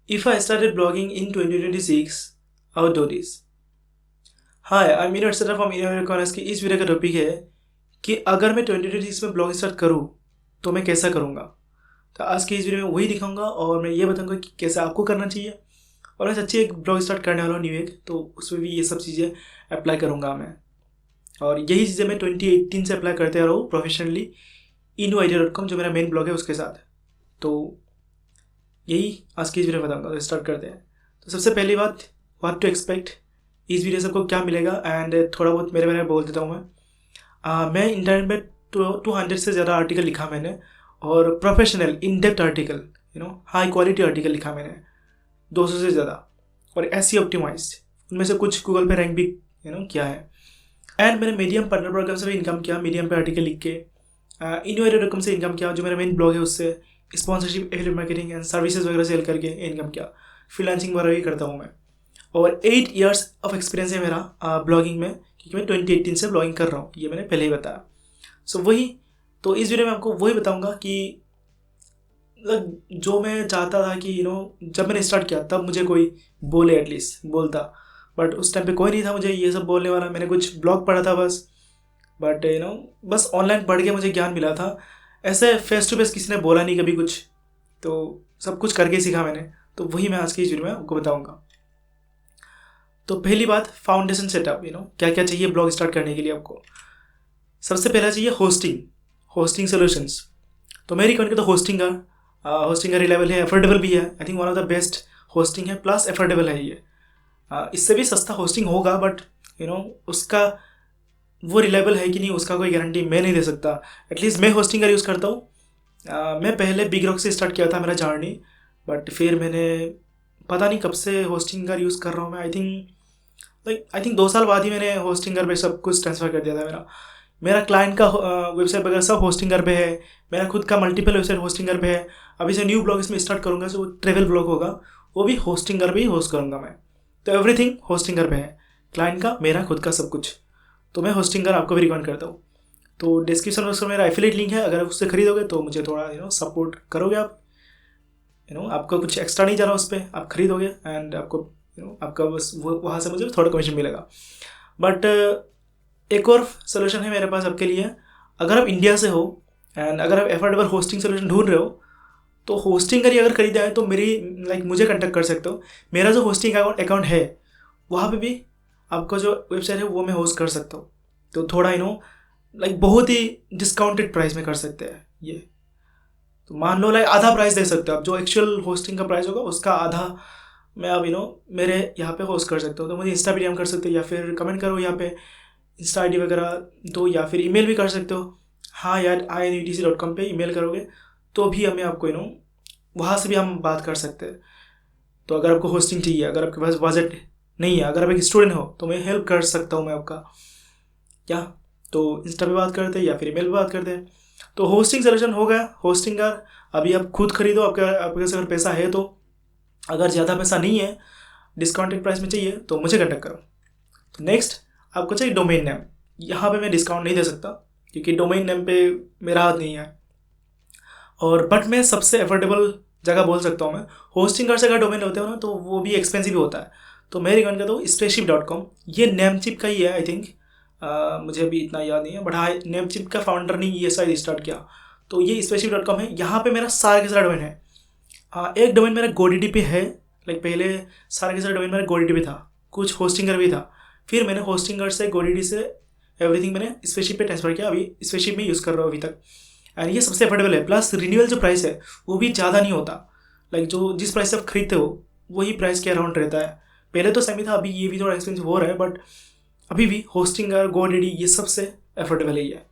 If I started blogging in 2026, I would do this. Hi I mean etcetera from innovative corners की इस video का topic है कि अगर मैं 2026 में ब्लॉग स्टार्ट करूँ तो मैं कैसा करूँगा। तो आज की इस वीडियो में वही दिखाऊंगा और मैं ये बताऊंगा कि कैसे आपको करना चाहिए। और मैं सच्ची एक ब्लॉग स्टार्ट करने वाला हूँ न्यू ईयर, तो उसमें भी ये सब चीज़ें अप्लाई करूँगा मैं। और यही चीज़ें मैं 2018 से अप्लाई करते आ रहा हूँ प्रोफेशनली innoidea.com जो मेरा मेन ब्लॉग है उसके साथ। तो यही आज की इस वीडियो में बताऊँगा, तो स्टार्ट करते हैं। तो सबसे पहली बात, व्हाट टू एक्सपेक्ट, इस वीडियो से आपको क्या मिलेगा एंड थोड़ा बहुत मेरे बारे में बोल देता हूँ मैं इंटरनेट में 200 से ज़्यादा आर्टिकल लिखा मैंने, और professional in depth article, high quality article लिखा मैंने 200 से ज़्यादा, और ऐसी ऑप्टिमाइज्ड, उनमें से कुछ गूगल पे रैंक भी किया है। एंड मैंने मीडियम पार्टनर प्रोग्राम से भी इनकम किया, मीडियम पे आर्टिकल लिख के इनोवेटिव.com से इनकम किया, जो मेरा मेन ब्लॉग है उससे sponsorship, affiliate marketing and services वगैरह सेल करके इनकम किया। फ्रीलांसिंग वगैरह भी करता हूँ मैं, और 8 इयर्स ऑफ एक्सपीरियंस है मेरा ब्लॉगिंग में, क्योंकि मैं 2018 से ब्लॉगिंग कर रहा हूँ, ये मैंने पहले ही बताया। सो वही, तो इस वीडियो में आपको वही बताऊंगा कि जो मैं चाहता था कि जब मैंने स्टार्ट किया तब मुझे कोई बोले, एटलीस्ट बोलता, बट उस टाइम पे कोई नहीं था मुझे ये सब बोलने वाला। मैंने कुछ ब्लॉग पढ़ा था बस, बट बस ऑनलाइन पढ़ के मुझे ज्ञान मिला था, ऐसे फेस टू फेस किसी ने बोला नहीं कभी कुछ, तो सब कुछ करके सीखा मैंने। तो वही मैं आज की इस वीडियो में आपको बताऊँगा। तो पहली बात, फाउंडेशन सेटअप, क्या क्या चाहिए ब्लॉग स्टार्ट करने के लिए आपको। सबसे पहला चाहिए होस्टिंग सोल्यूशंस। तो मेरी रिकमेंड करता हूँ होस्टिंग का रिलायबल है, अफोर्डेबल भी है। I think one of the best hosting है, प्लस अफोर्डेबल है ये। इससे भी सस्ता होस्टिंग होगा, बट उसका वो रिलायबल है कि नहीं उसका कोई गारंटी मैं नहीं दे सकता। एटलीस्ट मैं होस्टिंग का यूज़ करता हूँ। मैं पहले बिग रॉक से स्टार्ट किया था मेरा जर्नी, बट फिर मैंने पता नहीं कब से होस्टिंग का यूज़ कर रहा हूँ मैं। आई थिंक 2 साल बाद ही मैंने होस्टिंगर पे सब कुछ ट्रांसफ़र कर दिया था। मेरा क्लाइंट का वेबसाइट वगैरह सब होस्टिंगर पे है, मेरा खुद का मल्टीपल वेबसाइट होस्टिंगर पे है। अभी से न्यू ब्लॉग इसमें स्टार्ट करूँगा, जो ट्रेवल ब्लॉग होगा वो भी होस्टिंगर पे ही होस्ट करूँगा मैं। तो एवरीथिंग होस्टिंगर पे है, क्लाइंट का, मेरा खुद का, सब कुछ। तो मैं होस्टिंगर आपको भी रिकमेंड करता हूँ। तो डिस्क्रिप्शन बॉक्स में मेरा एफिलिएट लिंक है, अगर उससे खरीदोगे तो मुझे थोड़ा सपोर्ट करोगे आप। आपका कुछ एक्स्ट्रा नहीं जा रहा उस पर, आप खरीदोगे एंड आपको आपका बस वहाँ से मुझे थोड़ा कमीशन मिलेगा। बट एक और सोल्यूशन है मेरे पास आपके लिए। अगर आप इंडिया से हो एंड अगर आप एफोर्डेबल होस्टिंग सोल्यूशन ढूंढ रहे हो, तो होस्टिंग का ही अगर खरीदा है तो मेरी मुझे कांटेक्ट कर सकते हो। मेरा जो होस्टिंग अकाउंट है वहाँ पे भी आपका जो वेबसाइट है वो मैं होस्ट कर सकता हूँ। तो थोड़ा बहुत ही डिस्काउंटेड प्राइस में कर सकते हैं ये। तो मान लो आधा प्राइस दे सकते हो आप, जो एक्चुअल होस्टिंग का प्राइस होगा उसका आधा मैं अब मेरे यहाँ पे होस्ट कर सकता हूँ। तो मुझे इंस्टा पे डीएम कर सकते हो, या फिर कमेंट करो यहाँ पे, इंस्टा आईडी वगैरह दो, या फिर ईमेल भी कर सकते हो। हाँ यार, inutc.com पे ईमेल करोगे तो भी हमें आपको वहाँ से भी हम बात कर सकते हैं। तो अगर आपको होस्टिंग चाहिए, अगर आपके पास बजट नहीं है, अगर आप एक स्टूडेंट हो, तो मैं हेल्प कर सकता हूँ मैं आपका, क्या। तो इंस्टा पे बात करते हैं या फिर ईमेल पे बात करते हैं। तो होस्टिंग सोल्यूशन हो गया, होस्टिंगर। अभी आप खुद खरीदो, आपके पास अगर पैसा है तो। अगर ज़्यादा पैसा नहीं है, डिस्काउंटेड प्राइस में चाहिए, तो मुझे कॉन्टैक्ट करो। तो नेक्स्ट आपको चाहिए डोमेन नेम। यहाँ पे मैं डिस्काउंट नहीं दे सकता क्योंकि डोमेन नेम पे मेरा हाथ नहीं है, और बट मैं सबसे अफोर्डेबल जगह बोल सकता हूँ मैं। होस्टिंगर से अगर डोमेन होते हो ना तो वो भी एक्सपेंसिव होता है। तो मैं रिकमेंड करता हूँ spaceship.com। ये नेमचिप का ही है आई थिंक, मुझे अभी इतना याद नहीं है, बट हाँ, नेमचिप का फाउंडर ने ये शायद स्टार्ट किया। तो ये spaceship.com है, यहाँ पे मेरा सारा के सारा डोमेन है। एक डोमेन मेरा GoDaddy पे है, पहले सारा के सारा डोमेन मेरा GoDaddy पे था, कुछ होस्टिंगर भी था। फिर मैंने होस्टिंगर से GoDaddy से एवरीथिंग मैंने स्पेसशिप पे ट्रांसफर किया, अभी स्पेसशिप में यूज़ कर रहा हूँ अभी तक। एंड ये सबसे अफोर्डेबल है, प्लस रिन्यूअल जो प्राइस है वो भी ज़्यादा नहीं होता। जो जिस प्राइस से आप खरीदते हो वही प्राइस के अराउंड रहता है। पहले तो सेम ही था, अभी ये भी थोड़ा एक्सपेंसिव हो रहा है, बट अभी भी होस्टिंगर, GoDaddy, ये सबसे अफोर्डेबल है ये।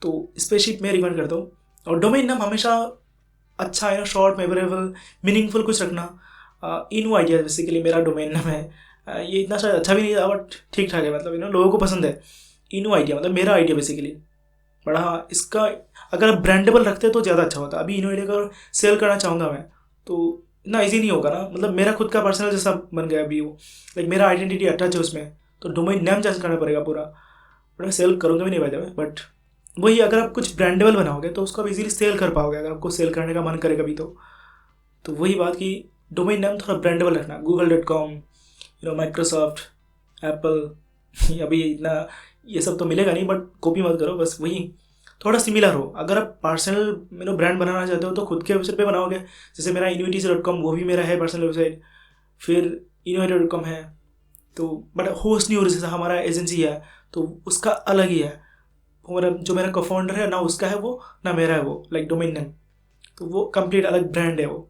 तो स्पेसशिप मैं रिकमेंड करता हूँ। और डोमेन नाम हमेशा अच्छा है शॉर्ट, मेमोरेबल, मीनिंगफुल कुछ रखना। इनोआइडिया बेसिकली मेरा डोमेन नाम है। ये इतना शायद अच्छा भी नहीं था, बट ठीक ठाक है, मतलब लोगों को पसंद है। इनोआइडिया मतलब मेरा आइडिया बेसिकली। बट हाँ, इसका अगर आप ब्रांडेबल रखते हैं तो ज़्यादा अच्छा होता है। अभी इनोआइडिया का सेल करना चाहूँगा मैं, तो इतना ईजी नहीं होगा ना, मतलब मेरा खुद का पर्सनल जैसा बन गया अभी वो, मेरा आइडेंटिटी अटैच है उसमें, तो डोमेन नेम चेंज करना पड़ेगा पूरा। बट मैं सेल करूँगा भी नहीं भाई जाए, बट वही, अगर आप कुछ ब्रांडेबल बनाओगे तो उसको आप इजीली सेल कर पाओगे, अगर आपको सेल करने का मन करे कभी तो। वही बात कि डोमेन नाम थोड़ा ब्रांडेबल रखना, google.com, माइक्रोसॉफ्ट, एप्पल। अभी इतना ये सब तो मिलेगा नहीं, बट कॉपी मत करो, बस वही थोड़ा सिमिलर हो। अगर आप पर्सनल ब्रांड बनाना चाहते हो तो खुद के वेबसाइट पे बनाओगे, जैसे मेरा innovatis.com, वो भी मेरा है पर्सनल वेबसाइट। फिर innovator.com है, तो बट होस्ट नहीं हो रही, जैसे हमारा एजेंसी है तो उसका अलग ही है। हमारा जो मेरा को फाउंडर है ना, उसका है वो, ना मेरा है वो, लाइक डोमेन नेम, तो वो कंप्लीट अलग ब्रांड है वो,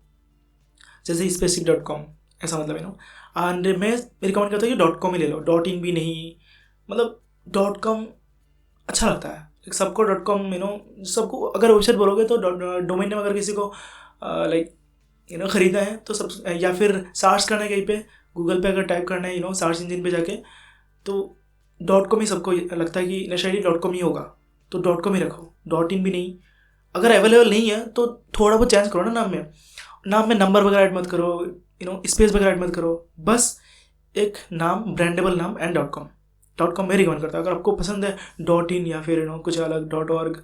जैसे specific.com, ऐसा मतलब एंड मैं रिकमेंड करता हूँ कि .com ही ले लो, .in भी नहीं, मतलब .com अच्छा लगता है। सबको .com सबको अगर वेबसाइट बोलोगे तो डोमेन नेम अगर किसी को लाइक ख़रीदना है तो सब, या फिर सर्च करना है कहीं पे गूगल पे, अगर टाइप करना है सर्च इंजन पे जाके, तो .com ही सबको लगता है कि नेशनली .com ही होगा, तो .com ही रखो, .in भी नहीं। अगर अवेलेबल नहीं है तो थोड़ा बहुत चेंज करो ना नाम में नंबर वगैरह ऐड मत करो, स्पेस वगैरह ऐड मत करो, बस एक नाम, ब्रांडेबल नाम एंड .com मैं रिकमेंड करता हूँ। अगर आपको पसंद है .in या फिर कुछ अलग .org,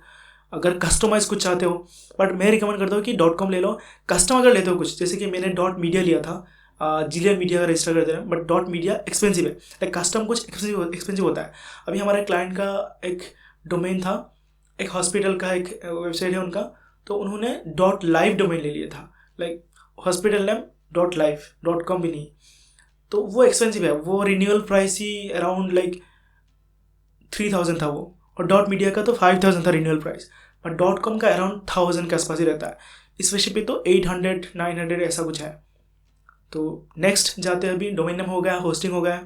अगर कस्टमाइज कुछ चाहते हो, बट मैं रिकमेंड करता हूँ कि .com ले लो। कस्टम अगर लेते हो कुछ, जैसे कि मैंने .media लिया था, जिलियन मीडिया का रजिस्टर कर दे रहे हैं, बट .media एक्सपेंसिव है, लाइक कस्टम कुछ एक्सपेंसिव होता है। अभी हमारे क्लाइंट का एक डोमेन था, एक हॉस्पिटल का एक वेबसाइट है उनका, तो उन्होंने .live डोमेन ले लिया था, लाइक हॉस्पिटल नेम .live.com भी नहीं, तो वो एक्सपेंसिव है। वो रिन्यूअल प्राइस ही अराउंड लाइक 3000 था वो, और .media का तो 5000 था रिन्यूअल प्राइस, और .com का अराउंड 1000 के आसपास ही रहता है। इस विषय पे तो 800-900 ऐसा कुछ है। तो नेक्स्ट जाते हैं, अभी डोमेन नेम हो गया, होस्टिंग हो गया।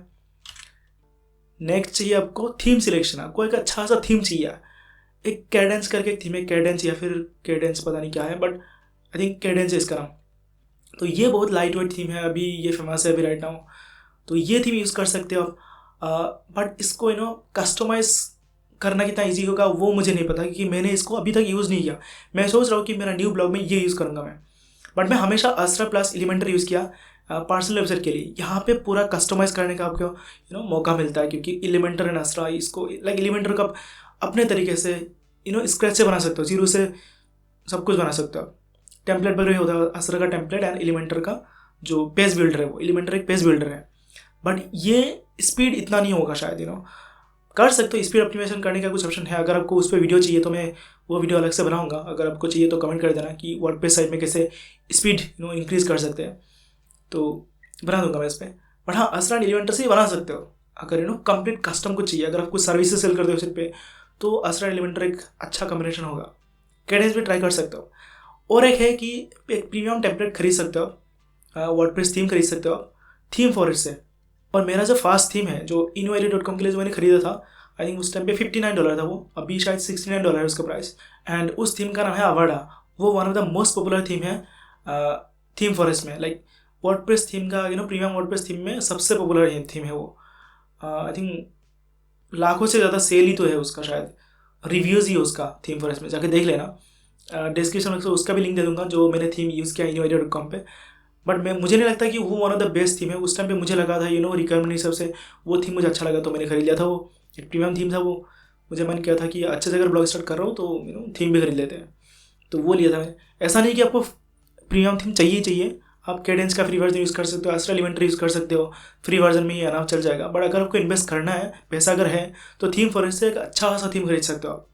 नेक्स्ट चाहिए आपको थीम सिलेक्शन। आपको एक अच्छा सा थीम चाहिए। एक कैडेंस करके एक थीम है, कैडेंस या फिर कैडेंस पता नहीं क्या है, बट आई थिंक कैडेंस है इसका नाम। तो ये बहुत लाइट वेट थीम है, अभी ये फेमस है अभी राइट नाउ, तो ये थीम यूज़ कर सकते हो आप। बट इसको कस्टमाइज करना कितना इजी होगा वो मुझे नहीं पता, क्योंकि मैंने इसको अभी तक यूज़ नहीं किया। मैं सोच रहा हूँ कि मेरा न्यू ब्लॉग में ये यूज़ करूँगा मैं, बट मैं हमेशा अस्ट्रा प्लस एलिमेंटर यूज़ किया पर्सनल वेबसाइट के लिए। यहाँ पे पूरा कस्टमाइज करने का आपको मौका मिलता है, क्योंकि एलिमेंटर एंड अस्ट्रा, इसको लाइक एलिमेंटर का अपने तरीके से स्क्रैच से बना सकते हो, जीरो से सब कुछ बना सकते हो। टेम्पलेट वगैरह होता है अस्ट्रा का टेम्पलेट, एंड एलिमेंटर का जो पेज बिल्डर है, वो एलिमेंटर एक पेज बिल्डर है, बट ये स्पीड इतना नहीं होगा शायद। कर सकते हो, स्पीड ऑप्टिमाइजेशन करने का कुछ ऑप्शन है। अगर आपको उस पर वीडियो चाहिए तो मैं वो वीडियो अलग से बनाऊंगा। अगर आपको चाहिए तो कमेंट कर देना कि वर्डप्रेस साइट में कैसे स्पीड इंक्रीज़ कर सकते हैं, तो बना दूंगा मैं इस पर। बट हाँ, अस्ट्रा एंड एलिमेंटर से ही बना सकते हो अगर कंप्लीट कस्टम को चाहिए। अगर आपको सर्विसेज सेल करते हो सिर्फ पे, तो अस्ट्रा एंड एलिमेंटर एक अच्छा कॉम्बिनेशन होगा। कैडेंस भी ट्राई कर सकते हो। और एक है कि एक प्रीमियम टेम्पलेट खरीद सकते हो, वर्डप्रेस थीम खरीद सकते हो थीम फॉरेस्ट से। और मेरा जो फास्ट थीम है, जो innovative.com के लिए जो मैंने खरीदा था, आई थिंक उस टाइम पे $59 था वो, अभी शायद $69 है उसका प्राइस। एंड उस थीम का नाम है अवाडा। वो one of the most popular theme है थीम फॉरेस्ट में, लाइक वर्डप्रेस थीम का प्रीमियम वर्डप्रेस थीम में सबसे पॉपुलर थीम है वो। आई थिंक लाखों से ज़्यादा सेल ही तो है उसका, शायद रिव्यूज़ ही उसका थीम फॉरेस्ट में, जाके देख लेना। डिस्क्रिप्शन में उसका भी लिंक दे दूंगा, जो मैंने थीम यूज़ किया innovative.com पे। बट मुझे नहीं लगता कि वो one of the best theme है। उस टाइम पे मुझे लगा था रिक्वायरमेंट हिसाब से वो थीम मुझे अच्छा लगा, तो मैंने खरीद लिया था। वो एक प्रीमियम थीम था, वो मुझे मन किया था कि अच्छे से अगर ब्लॉग स्टार्ट कर रहा हूँ तो थीम भी खरीद लेते हैं, तो वो लिया था मैंने। ऐसा नहीं कि आपको प्रीमियम थीम चाहिए ही चाहिए, आप कैडेंस का फ्री वर्जन यूज़ कर सकते हो, अस्ट्रा एलिमेंटर यूज़ कर सकते हो, फ्री वर्जन में ही आराम चल जाएगा। बट अगर आपको इन्वेस्ट करना है, पैसा अगर है, तो थीम फॉरेस्ट से एक अच्छा खासा थीम खरीद सकते हो आप,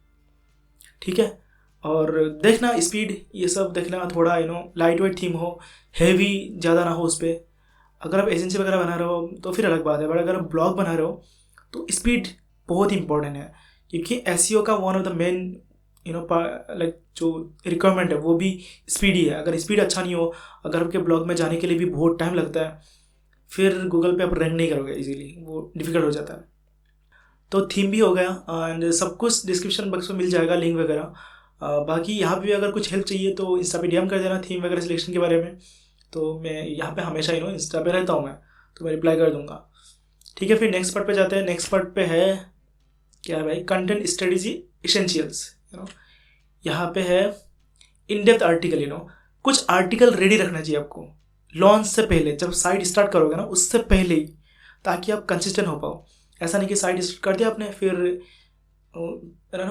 ठीक है। और देखना स्पीड, ये सब देखना, थोड़ा लाइट वेट थीम हो, हैवी ज़्यादा ना हो उस पर। अगर आप एजेंसी वगैरह बना रहे हो तो फिर अलग बात है, बट अगर आप ब्लॉग बना रहे हो तो स्पीड बहुत इंपॉर्टेंट है, क्योंकि एसईओ का one of the main like जो रिक्वायरमेंट है वो भी स्पीड ही है। अगर स्पीड अच्छा नहीं हो, अगर आपके ब्लॉग में जाने के लिए भी बहुत टाइम लगता है, फिर गूगल पे आप रैंक नहीं करोगे इजीली, वो डिफ़िकल्ट हो जाता है। तो थीम भी हो गया एंड सब कुछ डिस्क्रिप्शन बॉक्स में मिल जाएगा, लिंक वगैरह। बाकी यहाँ पे अगर कुछ हेल्प चाहिए तो इंस्टा पे डीएम कर देना थीम वगैरह सिलेक्शन के बारे में। तो मैं यहाँ पे हमेशा इंस्टा पे रहता हूँ मैं, तो मैं रिप्लाई कर दूँगा, ठीक है। फिर नेक्स्ट पार्ट पे जाते हैं। नेक्स्ट पार्ट पे है क्या है भाई, कंटेंट स्ट्रेटेजी इसेंशियल्स। यहाँ पे है इन डेप्थ आर्टिकल। कुछ आर्टिकल रेडी रखना चाहिए आपको लॉन्च से पहले, जब साइट स्टार्ट करोगे ना उससे पहले ही, ताकि आप कंसिस्टेंट हो पाओ। ऐसा नहीं कि साइट स्टार्ट कर दिया आपने, फिर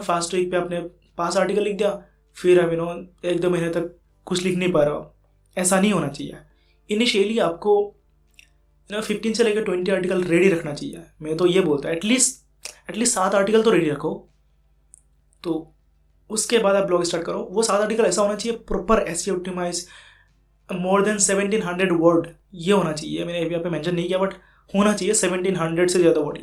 फास्ट वीक पे आपने 5 आर्टिकल लिख दिया, फिर अब 1-2 महीने तक कुछ लिख नहीं पा रहे हो। ऐसा नहीं होना चाहिए। इनिशियली आपको 15 से लेकर 20 आर्टिकल रेडी रखना चाहिए। मैं तो ये बोलता हूँ एटलीस्ट 7 आर्टिकल तो रेडी रखो, तो उसके बाद आप ब्लॉग स्टार्ट करो। वो 7 आर्टिकल ऐसा होना चाहिए proper SEO optimise, more than 1700 word ये होना चाहिए। मैंने अभी यहाँ पे मेंशन नहीं किया बट होना चाहिए 1700 से ज़्यादा वर्ड।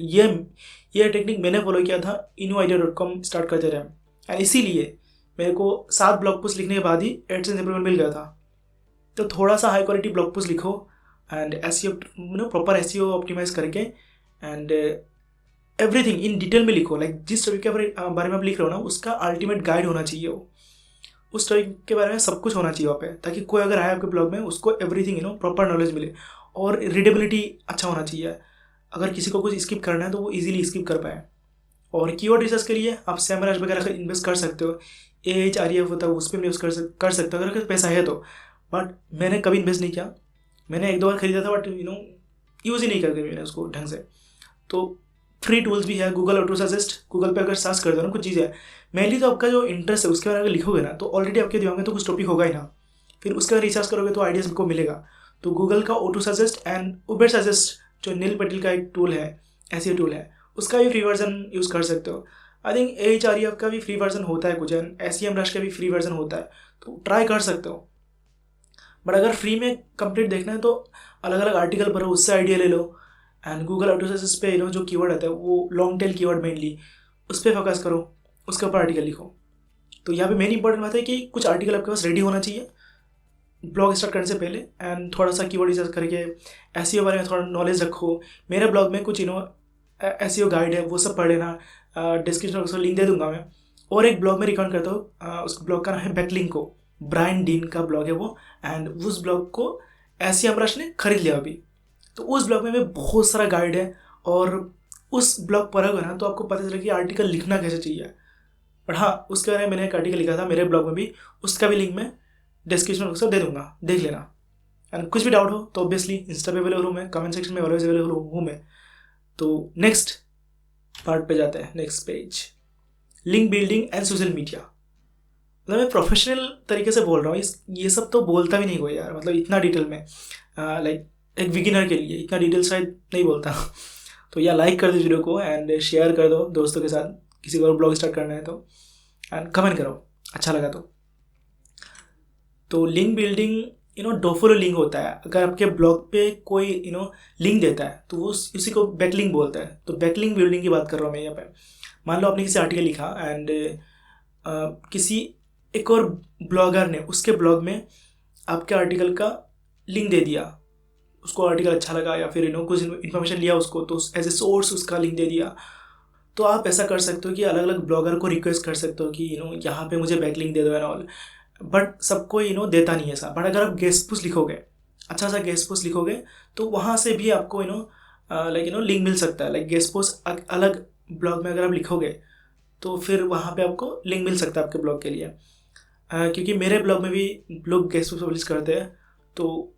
ये टेक्निक मैंने फॉलो किया था innoidea.com स्टार्ट करते रहे, एंड इसीलिए मेरे को 7 ब्लॉग पोस्ट लिखने के बाद ही एडसेंस इंप्रूवमेंट मिल गया था। तो थोड़ा सा हाई क्वालिटी ब्लॉग पोस्ट लिखो and SEO proper SEO optimise करके, एंड एवरीथिंग इन डिटेल में लिखो। लाइक जिस टॉपिक के बारे में आप लिख रहे हो ना, उसका अल्टीमेट गाइड होना चाहिए। वो उस टॉपिक के बारे में सब कुछ होना चाहिए वहाँ पे, ताकि कोई अगर आए आपके ब्लॉग में उसको एवरीथिंग प्रॉपर नॉलेज मिले। और रीडेबिलिटी अच्छा होना चाहिए, अगर किसी को कुछ स्किप करना है तो वो इजीली स्किप कर पाए। और कीवर्ड रिसर्च के लिए आप सेमराज वगैरह इन्वेस्ट कर सकते हो, AHREF होता है उस पर भी यूज़ कर सकते हो अगर पैसा है तो। बट मैंने कभी इन्वेस्ट नहीं किया, मैंने 1-2 बार खरीदा था बट यूज़ ही नहीं करके मैंने उसको ढंग से। तो फ्री टूल्स भी है, गूगल ऑटो सजेस्ट, गूगल पे अगर सर्च कर दो ना कुछ चीज़ें है, मेनली तो आपका जो इंटरेस्ट है उसके बारे में लिखोगे ना, तो ऑलरेडी आपके दिमाग में तो कुछ टॉपिक होगा ही ना, फिर उसके बाद रिसर्च करोगे तो आइडियाज़ को मिलेगा। तो गूगल का auto suggest and Uber suggest जो नील पटेल का एक टूल है, ऐसी टूल है, उसका भी फ्री वर्जन यूज़ कर सकते हो। आई थिंक AHREF का भी फ्री वर्जन होता है कुछ, एंड SEMrush का भी फ्री वर्जन होता है, तो ट्राई कर सकते हो। बट अगर फ्री में कंप्लीट देखना है तो अलग अलग आर्टिकल पढ़ो, उससे आइडिया ले लो। एंड गूगल ऑटो सजेस्ट पे जो कीवर्ड आता है वो लॉन्ग टेल कीवर्ड मेनली, उस पर फोकस करो, उसके ऊपर आर्टिकल लिखो। तो यहाँ पे मेन इंपॉर्टेंट बात है कि कुछ आर्टिकल आपके पास रेडी होना चाहिए ब्लॉग स्टार्ट करने से पहले, एंड थोड़ा सा कीवर्ड रिसर्च करके एसईओ बारे में थोड़ा नॉलेज रखो। मेरे ब्लॉग में कुछ एसईओ गाइड है, वो सब पढ़ लेना, डिस्क्रिप्शन में उसको लिंक दे दूंगा मैं। और एक ब्लॉग में रिकमेंड करता हूँ, उस ब्लॉग का नाम है बैकलिंक को, ब्रायन डीन का ब्लॉग है वो, एंड उस ब्लॉग को SEMrush ने खरीद लिया अभी। तो उस ब्लॉग में भी बहुत सारा गाइड है, और उस ब्लॉग पढ़ोगे ना तो आपको पता चलेगा कि आर्टिकल लिखना कैसे चाहिए। बट हाँ, उसके बारे में मैंने एक आर्टिकल लिखा था मेरे ब्लॉग में भी, उसका भी लिंक मैं डिस्क्रिप्शन में दे दूंगा, देख लेना। एंड कुछ भी डाउट हो तो ऑब्वियसली इंस्टा पे अवेलेबल हूँ मैं, कमेंट सेक्शन में ऑलवेज अवेलेबल हूँ मैं। तो नेक्स्ट पार्ट पे जाते हैं, next page, link building and social media. मतलब मैं प्रोफेशनल तरीके से बोल रहा हूँ, ये सब तो बोलता भी नहीं कोई यार, मतलब इतना डिटेल में, लाइक एक बिगिनर के लिए इतना डिटेल शायद नहीं बोलता। तो या लाइक कर दो वीडियो को एंड शेयर कर दो दोस्तों के साथ, किसी को ब्लॉग स्टार्ट करना है तो, एंड कमेंट करो अच्छा लगा तो लिंक बिल्डिंग डोफोलो लिंक होता है। अगर आपके ब्लॉग पे कोई लिंक देता है तो वो उसी को बैकलिंक बोलता है। तो बैकलिंक बिल्डिंग की बात कर रहा हूँ मैं यहाँ पे। मान लो आपने किसी आर्टिकल लिखा एंड किसी एक और ब्लॉगर ने उसके ब्लॉग में आपके आर्टिकल का लिंक दे दिया, उसको आर्टिकल अच्छा लगा या फिर कुछ इन्फॉर्मेशन लिया उसको, तो एज ए सोर्स उसका लिंक दे दिया। तो आप ऐसा कर सकते हो कि अलग अलग ब्लॉगर को रिक्वेस्ट कर सकते हो कि यहाँ पे मुझे बैकलिंक दे दो एंड ऑल। बट सबको देता नहीं है ऐसा। बट अगर आप गेस्ट पोस्ट लिखोगे, अच्छा सा गेस्ट पोस्ट लिखोगे, तो वहाँ से भी आपको लाइक लिंक मिल सकता है। लाइक गेस्ट पोस्ट अलग ब्लॉग में अगर आप लिखोगे तो फिर वहाँ पे आपको लिंक मिल सकता है आपके ब्लॉग के लिए। क्योंकि मेरे ब्लॉग में भी लोग गेस्ट पोस्ट पब्लिश करते हैं, तो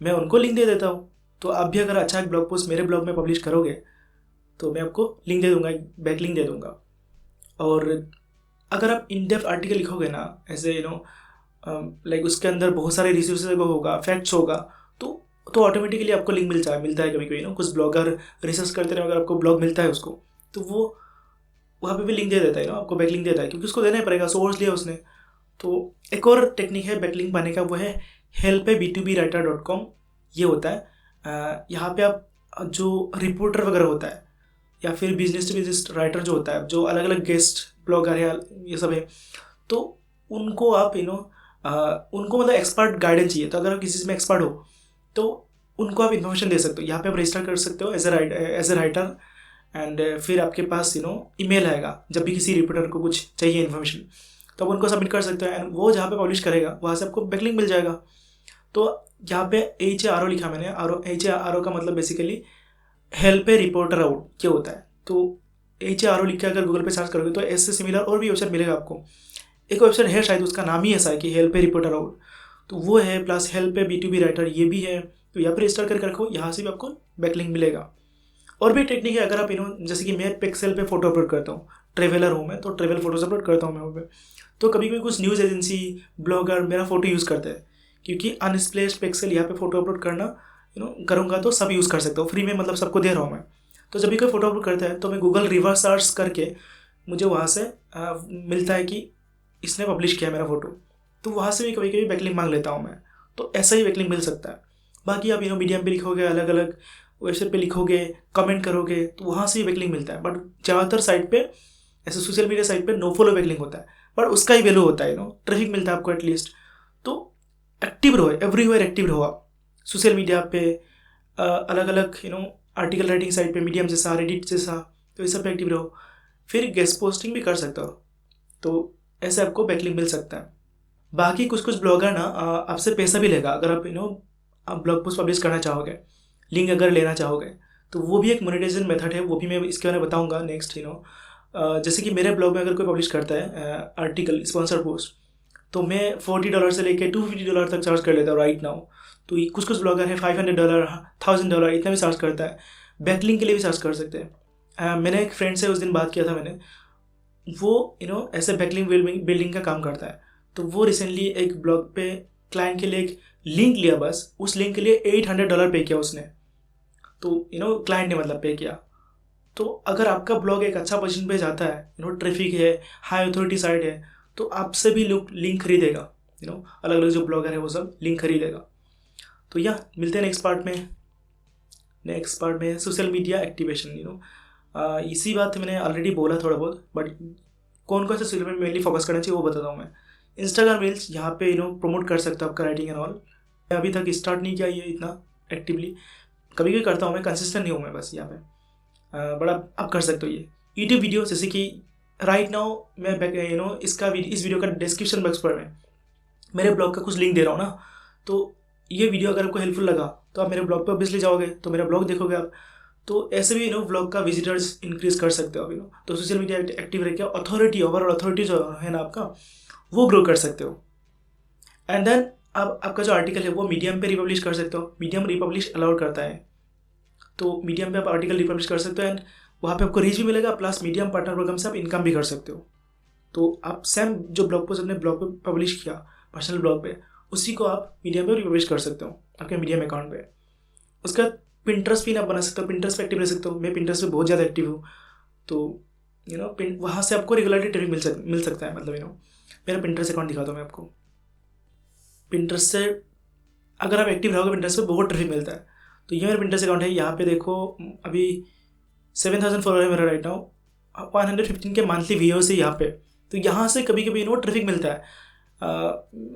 मैं उनको लिंक दे देता हूँ। तो आप भी अगर अच्छा एक ब्लॉग पोस्ट मेरे ब्लॉग में पब्लिश करोगे तो मैं आपको लिंक दे दूँगा, बैक लिंक दे दूँगा। और अगर आप इन डेप्थ आर्टिकल लिखोगे ना, ऐसे लाइक उसके अंदर बहुत सारे रिसोर्सेज होगा, फैक्ट्स होगा, तो ऑटोमेटिकली आपको लिंक मिलता है कभी कभी कुछ ब्लॉगर रिसर्च करते रहे, अगर आपको ब्लॉग मिलता है उसको, तो वो वहाँ पे भी लिंक दे देता है आपको बैक लिंक देता है, क्योंकि उसको देना ही पड़ेगा, सोर्स लिया उसने। तो एक और टेक्निक है बैकलिंक पाने का, वो है help@b2bwriter.com। ये होता है यहाँ पे आप जो रिपोर्टर वगैरह होता है या फिर बिजनेस टू बिजनेस राइटर जो होता है, जो अलग अलग गेस्ट ब्लॉगर है ये सब है, तो उनको आप उनको मतलब एक्सपर्ट गाइडेंस चाहिए। तो अगर आप किसी चीज़ में एक्सपर्ट हो तो उनको आप इन्फॉर्मेशन दे सकते हो। यहाँ पे आप रजिस्टर कर सकते हो एज ए राइटर, एंड फिर आपके पास ईमेल आएगा जब भी किसी रिपोर्टर को कुछ चाहिए इन्फॉर्मेशन, तो आप उनको सबमिट कर सकते हो, एंड वो जहाँ पे पब्लिश करेगा वहाँ से आपको बैकलिंक मिल जाएगा। तो यहाँ पे HARO लिखा मैंने, HARO का मतलब बेसिकली हेल्प ए रिपोर्टर आउट क्या होता है। तो HARO लिख के अगर गूगल पे सर्च करोगे तो ऐसे सिमिलर और भी वेबसाइट मिलेगा आपको। एक वेबसाइट है शायद उसका नाम ही ऐसा है कि हेल्प ए रिपोर्टर आउट, तो वो है, प्लस हेल्प ए B2B राइटर ये भी है। तो यहाँ पर रजिस्टर करके रखो, यहाँ से भी आपको बैकलिंक मिलेगा। और भी टेक्निक है, अगर आप जैसे कि मैं पिक्सेल पे फोटो अपलोड करता हूँ, ट्रेवलर हूँ मैं, तो ट्रेवल फोटोज अपलोड करता हूँ मैं वहाँ पे। तो कभी कभी कुछ न्यूज़ एजेंसी ब्लॉगर मेरा फ़ोटो यूज़ करते हैं क्योंकि अनस्प्लेश पिक्सल यहाँ पे फ़ोटो अपलोड करना करूँगा तो सब यूज़ कर सकते हो, फ्री में मतलब सबको दे रहा हूँ मैं। तो जब भी कोई फ़ोटो अपलोड करता है तो मैं गूगल रिवर्स सर्च करके मुझे वहाँ से मिलता है कि इसने पब्लिश किया मेरा फ़ोटो, तो वहाँ से भी कभी कभी बैकलिंक मांग लेता हूँ मैं। तो ऐसा ही बैकलिंक मिल सकता है। बाकी आप मीडियम पे लिखोगे, अलग अलग वेबसाइट पे लिखोगे, कमेंट करोगे, तो वहाँ से भी बैकलिंक मिलता है। बट ज़्यादातर साइट पे, ऐसे सोशल मीडिया साइट पे नो फॉलो बैकलिंक होता है, बट उसका ही वैल्यू होता है, ट्रैफिक मिलता है आपको एटलीस्ट। तो एक्टिव रहो, एवरीवेयर एक्टिव रहो आप सोशल मीडिया पे, अलग अलग आर्टिकल राइटिंग साइट पे, मीडियम जैसा, रेडिट जैसा, तो इस सब पे एक्टिव रहो। फिर गेस्ट पोस्टिंग भी कर सकते हो, तो ऐसे आपको बैकलिंक मिल सकता है। बाकी कुछ कुछ ब्लॉगर ना आपसे पैसा भी लेगा अगर आप ब्लॉग पोस्ट पब्लिश करना चाहोगे, लिंक अगर लेना चाहोगे, तो वो भी एक मोनेटाइजेशन मेथड है, वो भी मैं इसके बारे में बताऊंगा नेक्स्ट। जैसे कि मेरे ब्लॉग में अगर कोई पब्लिश करता है आर्टिकल, स्पॉन्सर पोस्ट, तो मैं $40 से लेके $250 तक चार्ज कर लेता हूँ राइट नाउ। तो कुछ कुछ ब्लॉगर है $500, $1000 इतना भी चार्ज करता है। बैकलिंक के लिए भी चार्ज कर सकते हैं। मैंने एक फ्रेंड से उस दिन बात किया था मैंने, वो ऐसे बैकलिंक बिल्डिंग का काम करता है। तो वो रिसेंटली एक ब्लॉग पे क्लाइंट के लिए एक लिंक लिया, बस उस लिंक के लिए $800 पे किया उसने। तो क्लाइंट ने मतलब पे किया। तो अगर आपका ब्लॉग एक अच्छा पोजीशन पे जाता है, ट्रैफिक है, हाई अथॉरिटी साइट है, तो आपसे भी लोग लिंक खरीदेगा। अलग अलग जो ब्लॉगर है वो सब लिंक खरीदेगा। तो मिलते हैं नेक्स्ट पार्ट में सोशल मीडिया एक्टिवेशन। इसी बात मैंने ऑलरेडी बोला थोड़ा बहुत, बट कौन कौन से सोशल मीडिया मेनली फोकस करना चाहिए वो बताता हूँ मैं। इंस्टाग्राम रील्स यहाँ पे प्रमोट कर सकते हो आपका राइटिंग एंड ऑल। मैं अभी तक स्टार्ट नहीं किया ये इतना एक्टिवली, कभी कभी करता हूँ मैं, कंसिस्टेंट नहीं हूँ मैं बस यहाँ पे। बड़ा आप कर सकते हो ये यूट्यूब वीडियो, जैसे कि राइट नाउ मैं इस वीडियो का डिस्क्रिप्शन बॉक्स पर मैं मेरे ब्लॉग का कुछ लिंक दे रहा हूँ ना। तो ये वीडियो अगर आपको हेल्पफुल लगा तो आप मेरे ब्लॉग पर ऑब्वियसली जाओगे, तो मेरा ब्लॉग देखोगे आप। तो ऐसे भी ब्लॉग का विजिटर्स इंक्रीज कर सकते हो आप। तो सोशल मीडिया एक्टिव रह के अथॉरिटी, ओवरऑल अथॉरिटी जो है ना आपका, वो ग्रो कर सकते हो। एंड देन अब आपका जो आर्टिकल है वो मीडियम पे रिपब्लिश कर सकते हो। मीडियम रिपब्लिश अलाउड करता है, तो मीडियम पे आप आर्टिकल रिपब्लिश कर सकते हो एंड वहाँ पे आपको रीच भी मिलेगा, प्लस मीडियम पार्टनर प्रोग्राम से आप इनकम भी कर सकते हो। तो आप सेम जो ब्लॉग पोस्ट अपने ब्लॉग पे पब्लिश किया पर्सनल ब्लॉग पे, उसी को आप मीडियम पे रिपब्लिश कर सकते हो आपके मीडियम अकाउंट पे। उसका पिंटरेस्ट भी आप बना सकते हो, पिंटरेस्ट पे एक्टिव रह सकते हो। मैं पिंटरेस्ट पे बहुत ज़्यादा एक्टिव हूँ, तो वहाँ से आपको रेगुलरली ट्रैफिक मिल सकता है। मतलब मेरा पिंटरेस्ट अकाउंट दिखाता हूँ मैं आपको। पिंटरेस्ट से अगर आप एक्टिव रहोगे, पिंटरेस्ट पे बहुत ट्रैफिक मिलता है। तो ये मेरा पिंटरेस्ट अकाउंट है। यहाँ पे देखो अभी 7000 फॉलोअर है मेरा राइट नाउ, 115 के मंथली व्यूअर्स है यहाँ पे। तो यहाँ से कभी कभी ट्रैफिक मिलता है,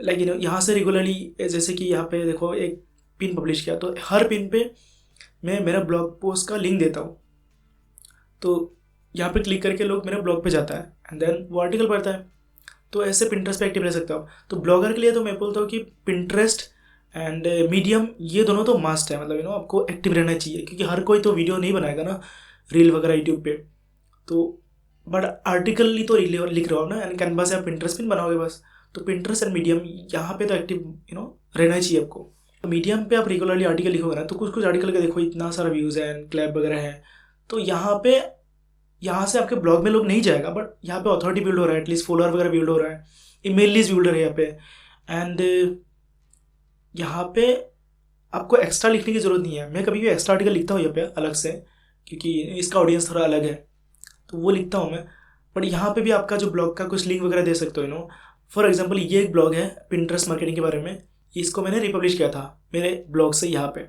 लाइक यहाँ से रेगुलरली। जैसे कि यहाँ पे देखो एक पिन पब्लिश किया, तो हर पिन पे मैं मेरा ब्लॉग पोस्ट का लिंक देता हूँ। तो यहाँ पे क्लिक करके लोग मेरे ब्लॉग पे जाता है एंड देन वो आर्टिकल पढ़ता है। तो ऐसे पिंटरेस्ट पे एक्टिव रह सकते हो। तो ब्लॉगर के लिए तो मैं बोलता हूँ कि पिंटरेस्ट एंड मीडियम ये दोनों तो मस्ट है। मतलब आपको एक्टिव रहना चाहिए, क्योंकि हर कोई तो वीडियो नहीं बनाएगा ना रील वगैरह यूट्यूब पे। तो बट आर्टिकल ही तो लिख रहे हो ना, एंड कैनवा से आप पिंटरेस्ट पिन बनाओगे बस। तो पिंटरेस्ट एंड मीडियम यहाँ पे तो एक्टिव रहना चाहिए आपको। तो मीडियम पे आप रेगुलरली आर्टिकल लिखोगे ना, तो कुछ कुछ आर्टिकल का देखो इतना सारा व्यूज़ है एंड क्लैप वगैरह है। तो यहाँ से आपके ब्लॉग में लोग नहीं जाएगा, बट यहाँ पे अथॉरिटी बिल्ड हो रहा है, एटलीस्ट फॉलोअर वगैरह बिल्ड हो रहा है, ईमेल लिस्ट बिल्ड हो रही है यहाँ पे। एंड यहाँ पे आपको एक्स्ट्रा लिखने की ज़रूरत नहीं है। मैं कभी भी एक्स्ट्रा आर्टिकल लिखता हूँ यहाँ पे अलग से, क्योंकि इसका ऑडियंस थोड़ा अलग है, तो वो लिखता हूँ मैं। बट यहाँ पे भी आपका जो ब्लॉग का कुछ लिंक वगैरह दे सकते हो। फॉर एग्जांपल ये एक ब्लॉग है पिंटरेस्ट मार्केटिंग के बारे में, इसको मैंने रिपब्लिश किया था मेरे ब्लॉग से यहाँ पे।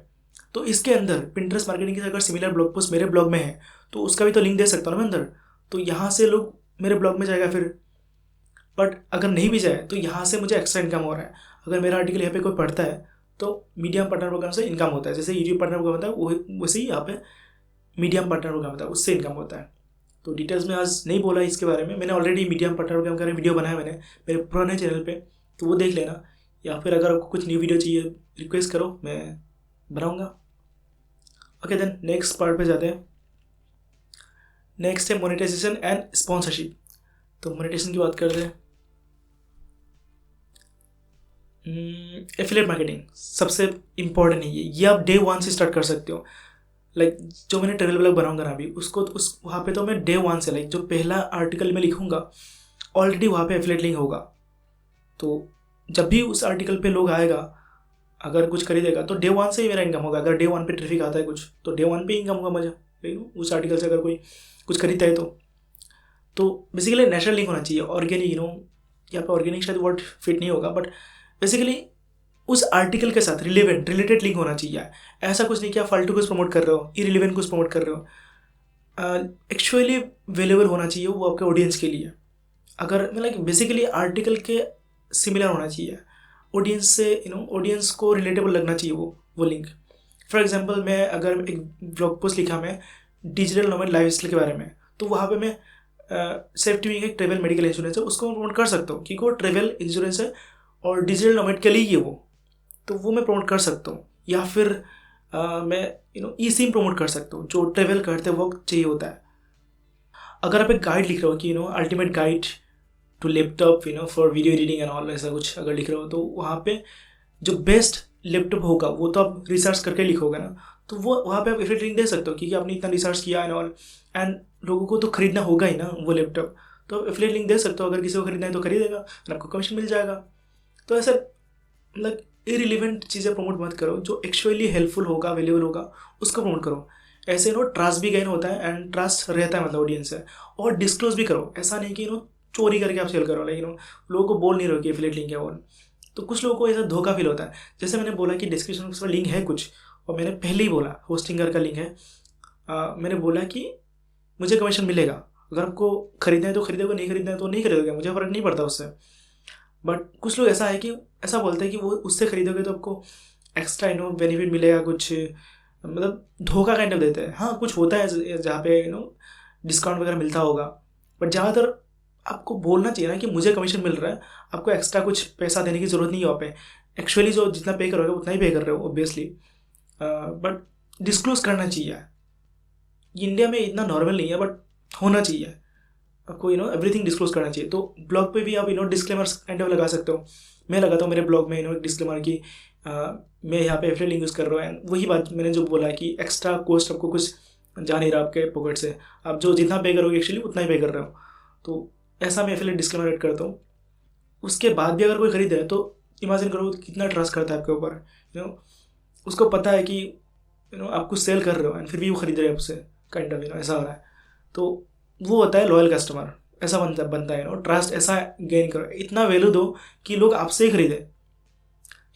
तो इसके अंदर पिंटरेस्ट मार्केटिंग की अगर सिमिलर ब्लॉग पोस्ट मेरे ब्लॉग में है, तो उसका भी तो लिंक दे सकता हूँ ना मैं अंदर। तो यहाँ से लोग मेरे ब्लॉग में जाएगा फिर। बट अगर नहीं भी जाए तो यहाँ से मुझे एक्स्ट्रा इनकम हो रहा है। अगर मेरा आर्टिकल यहाँ पे कोई पढ़ता है तो मीडियम पार्टनर प्रोग्राम से इनकम होता है। जैसे यूट्यूब पार्टनर प्रोग्राम होता है वैसे ही यहाँ पे मीडियम पार्टनर प्रोग्राम होता है, उससे इनकम होता है। तो डिटेल्स में आज नहीं बोला इसके बारे में, मैंने ऑलरेडी मीडियम पार्टनर प्रोग्राम का वीडियो बनाया मैंने मेरे पुराने चैनल पे, तो वो देख लेना। या फिर अगर आपको कुछ न्यू वीडियो चाहिए रिक्वेस्ट करो, मैं बनाऊँगा। ओके देन नेक्स्ट पार्ट पे जाते हैं। नेक्स्ट है मोनेटाइजेशन एंड स्पॉन्सरशिप। तो मोनेटाइजेशन की बात करते हैं। एफिलिएट मार्केटिंग सबसे इम्पॉर्टेंट है ये आप डे 1 से स्टार्ट कर सकते हो। लाइक जो मैंने ट्रेवल ब्लॉग बनाऊंगा ना अभी, उसको उस वहाँ पे तो मैं डे 1 से, लाइक जो पहला आर्टिकल में लिखूंगा ऑलरेडी वहाँ पे एफिलिएट लिंक होगा। तो जब भी उस आर्टिकल पे लोग आएगा अगर कुछ खरीदेगा तो डे वन से ही मेरा इनकम होगा। अगर डे वन पे ट्रैफिक आता है कुछ तो डे वन पे इनकम होगा मजा, उस आर्टिकल से अगर कोई कुछ खरीदता है तो बेसिकली नेचुरल लिंक होना चाहिए, ऑर्गेनिक। यहाँ पे ऑर्गेनिक शायद वर्ड फिट नहीं होगा, बट बेसिकली उस आर्टिकल के साथ रिलेटेड लिंक होना चाहिए। ऐसा कुछ नहीं कि आप फालतू कुछ प्रमोट कर रहे हो, इरिलेवेंट कुछ प्रमोट कर रहे हो। एक्चुअली वेलेबल होना चाहिए वो आपके ऑडियंस के लिए। अगर मतलब बेसिकली आर्टिकल के सिमिलर होना चाहिए ऑडियंस से, ऑडियंस को रिलेटेबल लगना चाहिए वो लिंक। फॉर एग्जांपल मैं अगर एक ब्लॉग पोस्ट लिखा मैं डिजिटल नोमैड लाइफस्टाइल के बारे में, तो वहाँ पे मैं सेफ्टी विंग एक ट्रेवल मेडिकल इंश्योरेंस है उसको मैं प्रमोट कर सकता हूँ, क्योंकि वो ट्रेवल इंश्योरेंस है और डिजिटल नोमैड के लिए ही है तो वो मैं प्रमोट कर सकता हूँ। या फिर मैं ई सिम प्रमोट कर सकता हूँ जो ट्रेवल करते वक्त चाहिए होता है। अगर आप एक गाइड लिख रहे हो कि ultimate guide to laptop for video editing and all, ऐसा कुछ अगर लिख रहे हो तो वहाँ पे जो बेस्ट लैपटॉप होगा वो तो आप रिसर्च करके लिखोगे ना, तो वो वहाँ पे आप एफिलिएट लिंक दे सकते हो क्योंकि आपने इतना रिसर्च किया एंड ऑल, एंड लोगों को तो खरीदना होगा ही ना वो लैपटॉप, तो एफिलिएट लिंक दे सकते हो। अगर किसी को खरीदना है तो खरीदेगा और आपको कमीशन मिल जाएगा। तो ऐसा मतलब इरिलेवेंट चीज़ें प्रमोट मत करो, जो एक्चुअली हेल्पफुल होगा, अवेलेबल होगा उसको प्रमोट करो। ऐसे ट्रस्ट भी गेन होता है एंड ट्रस्ट रहता है मतलब ऑडियंस से। और डिस्क्लोज भी करो, ऐसा नहीं कि चोरी करके आप सेल करो, लेकिन लोगों को बोल नहीं रहो कि एफिलिएट लिंक है और तो कुछ लोगों को ऐसा धोखा फील होता है। जैसे मैंने बोला कि डिस्क्रिप्शन में लिंक है कुछ, और मैंने पहले ही बोला होस्टिंगर का लिंक है, मैंने बोला कि मुझे कमीशन मिलेगा। अगर आपको खरीदना है तो खरीदोगे, नहीं खरीदना है तो नहीं खरीदोगे, मुझे फ़र्क नहीं पड़ता उससे। बट कुछ लोग ऐसा है कि ऐसा बोलते हैं कि वो उससे खरीदोगे तो आपको एक्स्ट्रा बेनिफिट मिलेगा कुछ, मतलब धोखा काइंड ऑफ देते हैं। हाँ कुछ होता है जहाँ पे डिस्काउंट वगैरह मिलता होगा, बट ज़्यादातर आपको बोलना चाहिए ना कि मुझे कमीशन मिल रहा है, आपको एक्स्ट्रा कुछ पैसा देने की ज़रूरत नहीं है वहाँ पे। एक्चुअली जो जितना पे करोगे उतना ही पे कर रहे हो ऑब्वियसली, बट डिस्क्लोज करना चाहिए। इंडिया में इतना नॉर्मल नहीं है बट होना चाहिए आपको, एवरीथिंग डिस्क्लोज करना चाहिए। तो ब्लॉग पे भी आप डिस्क्लेमर्स काइंड ऑफ लगा सकते हो। मैं लगाता हूँ मेरे ब्लॉग में एक डिस्क्लेमर कि मैं यहाँ पे एफिलिएट लिंक यूज़ कर रहा हूँ, एंड वही बात मैंने जो बोला कि एक्स्ट्रा कॉस्ट आपको कुछ जा नहीं रहा आपके पॉकेट से, आप जो जितना पे करोगे एक्चुअली उतना ही पे कर रहे हो। तो ऐसा मैं एफिलिएट डिस्क्लेमर ऐड करता हूँ। उसके बाद भी अगर कोई खरीदे है तो इमेजिन करो कितना ट्रस्ट करता है आपके ऊपर, उसको पता है कि आप कुछ सेल कर रहे हो एंड फिर भी वो खरीद रहे हैं आपसे, काइंड ऑफ ऐसा हो रहा है। तो वो होता है लॉयल कस्टमर, ऐसा बनता है ट्रस्ट ऐसा गेन करो, इतना वैल्यू दो कि लोग आपसे ही खरीदें,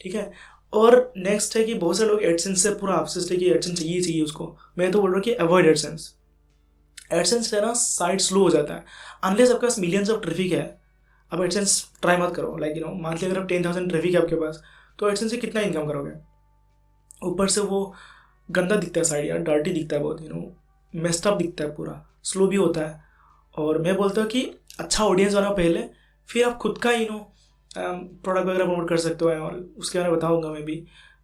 ठीक है। और नेक्स्ट है कि बहुत सारे लोग एडसेंस से पूरा ऑब्सेस्ड है कि एडसेंस चाहिए उसको। मैं तो बोल रहा हूँ कि अवॉइड एडसेंस। एडसेंस से ना साइट स्लो हो जाता है अनलेस आपके पास मिलियंस ऑफ ट्रैफिक है। अब एडसेंस ट्राई मत करो, लाइक मान लीजिए अगर आप 10,000 ट्रैफिक है आपके पास, तो एडसेंस से कितना इनकम करोगे? ऊपर से वो गंदा दिखता है साइड यार, डर्टी दिखता है बहुत, मेस्ड अप दिखता है, पूरा स्लो भी होता है। और मैं बोलता हूँ कि अच्छा ऑडियंस बनाओ पहले, फिर आप खुद का प्रोडक्ट वगैरह प्रमोट कर सकते हो, और उसके बारे में बताऊँगा मैं भी।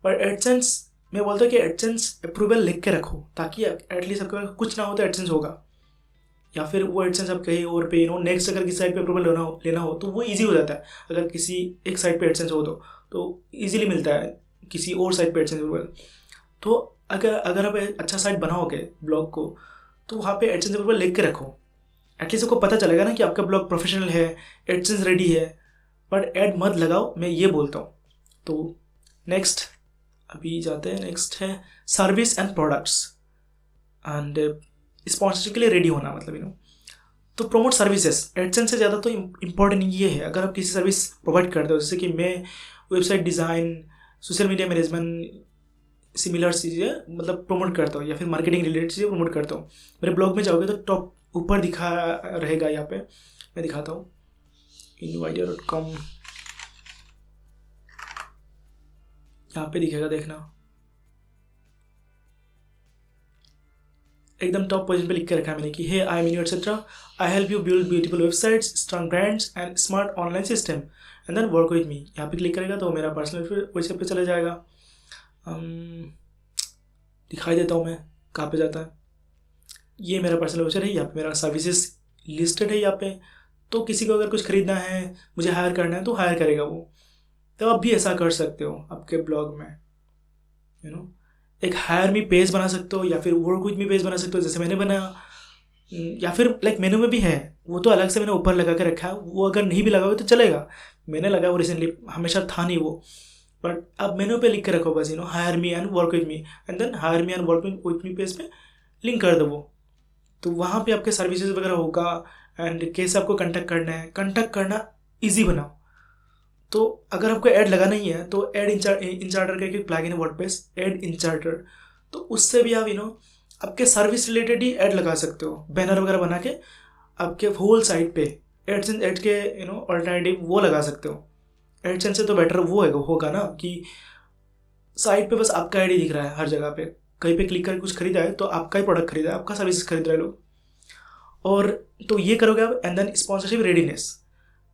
पर एडसेंस मैं बोलता हूँ कि एडसेंस अप्रूवल लिख के रखो, ताकि एटलीस्ट आपके पास कुछ ना हो तो एडसेंस होगा। या फिर वो एडसेंस आप कहीं और पे नेक्स्ट अगर किसी साइट पे अप्रूवल लेना हो तो वो इजी हो जाता है। अगर किसी एक साइट पे एडसेंस हो तो इजीली मिलता है किसी और साइट पे एडसेंस अप्रूवल। तो अगर आप अच्छा साइट बनाओगे ब्लॉग को, तो वहाँ पे एडसेंस अप्रूवल लिख के रखो, एटलीस्ट आपको पता चलेगा ना कि आपका ब्लॉग प्रोफेशनल है, एडसेंस रेडी है। बट ऐड मत लगाओ, मैं ये बोलता हूँ। तो नेक्स्ट अभी जाते हैं, नेक्स्ट है service and products and sponsorship के लिए रेडी होना, मतलब तो प्रमोट सर्विसेज। एडसेंस से ज़्यादा तो इम्पॉर्टेंट ये है, अगर आप किसी सर्विस प्रोवाइड करते हो, जैसे कि मैं website design, social media management, similar चीज़ें मतलब प्रमोट करता हूँ, या फिर मार्केटिंग रिलेटेड चीज़ें प्रमोट करता हूँ। मेरे ब्लॉग में जाओगे तो टॉप ऊपर दिखा रहेगा, यहाँ पे मैं दिखाता हूँ invidia.com, यहाँ पे दिखेगा, देखना एकदम टॉप पोजीशन पे लिख के रखा है मैंने कि hey I am in etcetera, I help you build beautiful websites, strong brands and smart online system and then work with me. यहाँ पे क्लिक करेगा तो मेरा पर्सनल वेबसाइट पे चला जाएगा। दिखाई देता हूँ मैं कहाँ पे जाता है। ये मेरा पर्सनल वेबसाइट है, यहाँ पे मेरा सर्विसेज लिस्टेड है यहाँ पे। तो किसी को अगर कुछ खरीदना है, मुझे हायर करना है, तो हायर करेगा वो। तो आप भी ऐसा कर सकते हो आपके ब्लॉग में, एक हायर मी पेज बना सकते हो, या फिर वर्क विद मी पेज बना सकते हो, जैसे मैंने बनाया। या फिर लाइक मेनू में भी है, वो तो अलग से मैंने ऊपर लगा के रखा है, वो अगर नहीं भी लगाओगे तो चलेगा। मैंने लगाया वो रिसेंटली, हमेशा था नहीं वो, बट आप मेनू पे लिख के रखो बस hire me and work with me, and then hire me and work with me page पे लिंक कर दो वो। तो वहाँ पे आपके सर्विसेज वगैरह होगा एंड कैसे आपको कंटेक्ट करना है, कंटेक्ट करना ईजी बनाओ। तो अगर आपको ऐड लगाना ही है तो ऐड इंचार्टर करके प्लगइन है वर्डप्रेस, ऐड इंचार्टर। तो उससे भी आप आपके सर्विस रिलेटेड ही ऐड लगा सकते हो, बैनर वगैरह बना के आपके होल साइट पे एडसेंस ऐड के ऑल्टरनेटिव वो लगा सकते हो। एडसेंस से तो बेटर वो होगा ना कि साइट पे बस आपका आईडी दिख रहा है हर जगह पे, कहीं पे क्लिक करके कुछ खरीदा है तो आपका ही प्रोडक्ट खरीदा है, आपका सर्विस खरीद रहे हैं लोग। और तो ये करोगे आप। And then sponsorship readiness.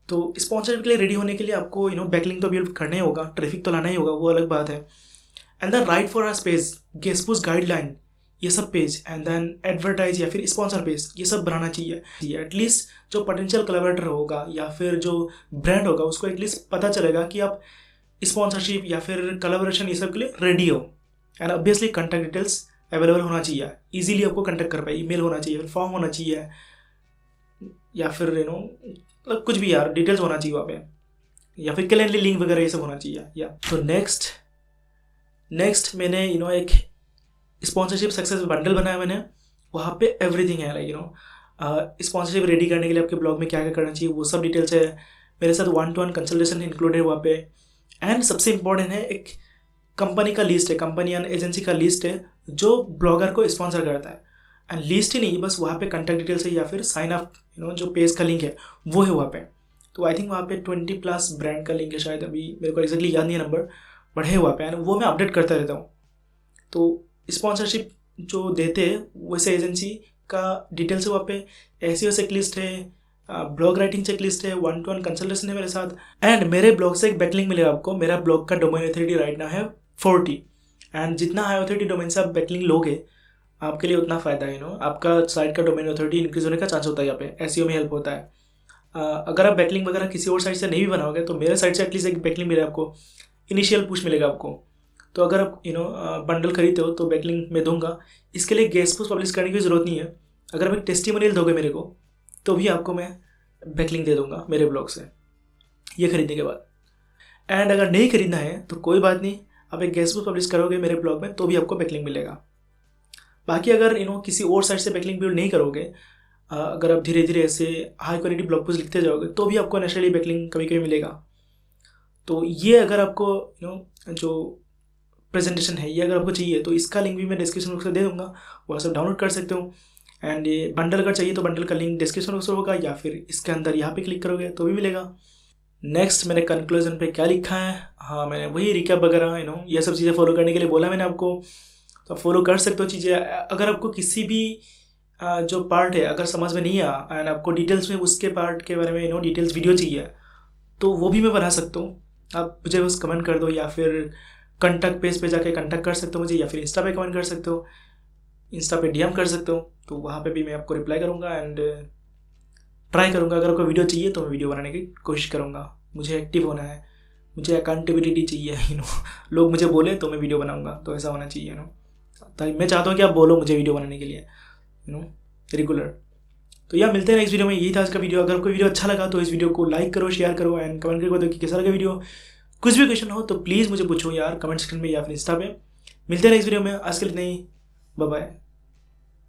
तो स्पॉन्सरशिप के लिए रेडी होने के लिए आपको बैकलिंक तो बिल्ड करना ही होगा, ट्रैफिक तो लाना ही होगा, वो अलग बात है। And then write for us page, guest post guideline, ये सब पेज, एंड देन एडवर्टाइज या फिर स्पॉन्सर पेज, ये सब बनाना चाहिए। एटलीस्ट जो पोटेंशियल कोलैबोरेटर होगा या फिर जो ब्रांड होगा उसको एटलीस्ट पता चलेगा कि आप स्पॉन्सरशिप या फिर कोलैबोरेशन ये सब के लिए रेडी हो। And obviously contact details available होना चाहिए, इजीली आपको कॉन्टैक्ट कर पाए, ईमेल होना चाहिए, फॉर्म होना चाहिए, या फिर मतलब कुछ भी यार डिटेल्स होना चाहिए वहाँ पे, या फिर कैलेंडर लिंक वगैरह ये सब होना चाहिए। या तो नेक्स्ट मैंने एक स्पॉन्सरशिप सक्सेस बंडल बनाया मैंने, वहाँ पे एवरीथिंग है लाइक स्पॉन्सरशिप रेडी करने के लिए आपके ब्लॉग में क्या क्या करना चाहिए वो सब डिटेल्स है। मेरे साथ 1-to-1 कंसल्टेशन इंक्लूडेड है वहाँ पे। एंड सबसे इम्पोर्टेंट है एक कंपनी का लिस्ट है, कंपनी एंड एजेंसी का लिस्ट है जो ब्लॉगर को स्पॉन्सर करता है। एंड लिस्ट ही नहीं, बस वहाँ पे कॉन्टैक्ट डिटेल्स है या फिर साइन अप जो पेज का लिंक है वो है वहाँ पे। तो आई थिंक वहाँ पे 20+ ब्रांड का लिंक है शायद, अभी मेरे को एक्जैक्टली याद नहीं है नंबर, बट है वहाँ पे। एंड वो मैं अपडेट करता रहता हूँ। तो स्पॉन्सरशिप जो देते हैं वैसे एजेंसी का डिटेल्स है वहाँ पे, एसईओ चेकलिस्ट है, ब्लॉग राइटिंग चेकलिस्ट है, 1-to-1 कंसल्टेशन है मेरे साथ। एंड मेरे ब्लॉग से एक बैकलिंक मिलेगा आपको। मेरा ब्लॉग का डोमेन अथॉरिटी राइट नाउ है 40। एंड जितना हाई अथॉरिटी डोमेन से आप बैकलिंक लोगे आपके लिए उतना फ़ायदा है आपका साइट का डोमेन अथॉरिटी इंक्रीज होने का चांस होता है यहाँ पे, एसईओ में हेल्प होता है। अगर आप बैकलिंक वगैरह किसी और साइट से नहीं भी बनाओगे तो मेरे साइट से एटलीस्ट एक बैकलिंक मिलेगा आपको, इनिशियल पुश मिलेगा आपको। तो अगर आप बंडल खरीदते हो तो बैकलिंक मैं दूंगा। इसके लिए गेस्ट पोस्ट पब्लिश करने की ज़रूरत नहीं है। अगर आप एक टेस्टिमोनियल दोगे मेरे को तो भी आपको मैं बैकलिंक दे दूंगा मेरे ब्लॉग से, ये खरीदने के बाद। एंड अगर नहीं खरीदना है तो कोई बात नहीं, आप एक गेस्ट पोस्ट पब्लिश करोगे मेरे ब्लॉग में तो भी आपको बैकलिंक मिलेगा। बाकी अगर किसी और साइट से बैकलिंक बिल्ड नहीं करोगे, अगर आप धीरे धीरे ऐसे हाई क्वालिटी ब्लॉग पोस्ट लिखते जाओगे तो भी आपको नेचुरली बैकलिंक कभी कभी मिलेगा। तो ये अगर आपको जो प्रेजेंटेशन है ये अगर आपको चाहिए तो इसका लिंक भी मैं डिस्क्रिप्शन बॉक्स में दे दूँगा, वो सब डाउनलोड कर सकते हो। एंड ये बंडल अगर चाहिए तो बंडल का लिंक डिस्क्रिप्शन बॉक्स में होगा, या फिर इसके अंदर यहाँ पे क्लिक करोगे तो भी मिलेगा। नेक्स्ट मैंने कंक्लूजन पे क्या लिखा है, हाँ मैंने वही रिकैप वगैरह ये सब चीज़ें फॉलो करने के लिए बोला मैंने आपको, तो फॉलो कर सकते हो चीज़ें। अगर आपको किसी भी जो पार्ट है अगर समझ में नहीं आया एंड आपको डिटेल्स में उसके पार्ट के बारे में डिटेल्स वीडियो चाहिए तो वो भी मैं बना सकता हूँ। आप मुझे बस कमेंट कर दो, या फिर कॉन्टैक्ट पेज पे जाके कॉन्टैक्ट कर सकते हो मुझे, या फिर इंस्टा पे कमेंट कर सकते हो, इंस्टा पे डीएम कर सकते हो, तो वहाँ पे भी मैं आपको रिप्लाई करूँगा। एंड ट्राई करूँगा अगर आपको वीडियो चाहिए तो मैं वीडियो बनाने की कोशिश करूँगा। मुझे एक्टिव होना है, मुझे अकाउंटेबिलिटी चाहिए लोग मुझे बोले तो मैं वीडियो बनाऊँगा, तो ऐसा होना चाहिए ताकि मैं चाहता हूँ कि आप बोलो मुझे वीडियो बनाने के लिए रेगुलर। तो यार मिलते हैं नेक्स्ट वीडियो में। यही था आज का वीडियो। अगर कोई वीडियो अच्छा लगा तो इस वीडियो को लाइक करो, शेयर करो एंड कमेंट करके बताओ कि कैसा लगा वीडियो। कुछ भी क्वेश्चन हो तो प्लीज़ मुझे पूछो यार कमेंट सेक्शन में या फिर इंस्टा पे। मिलते हैं नेक्स्ट वीडियो में, आज के लिए नहीं, बाय बाय।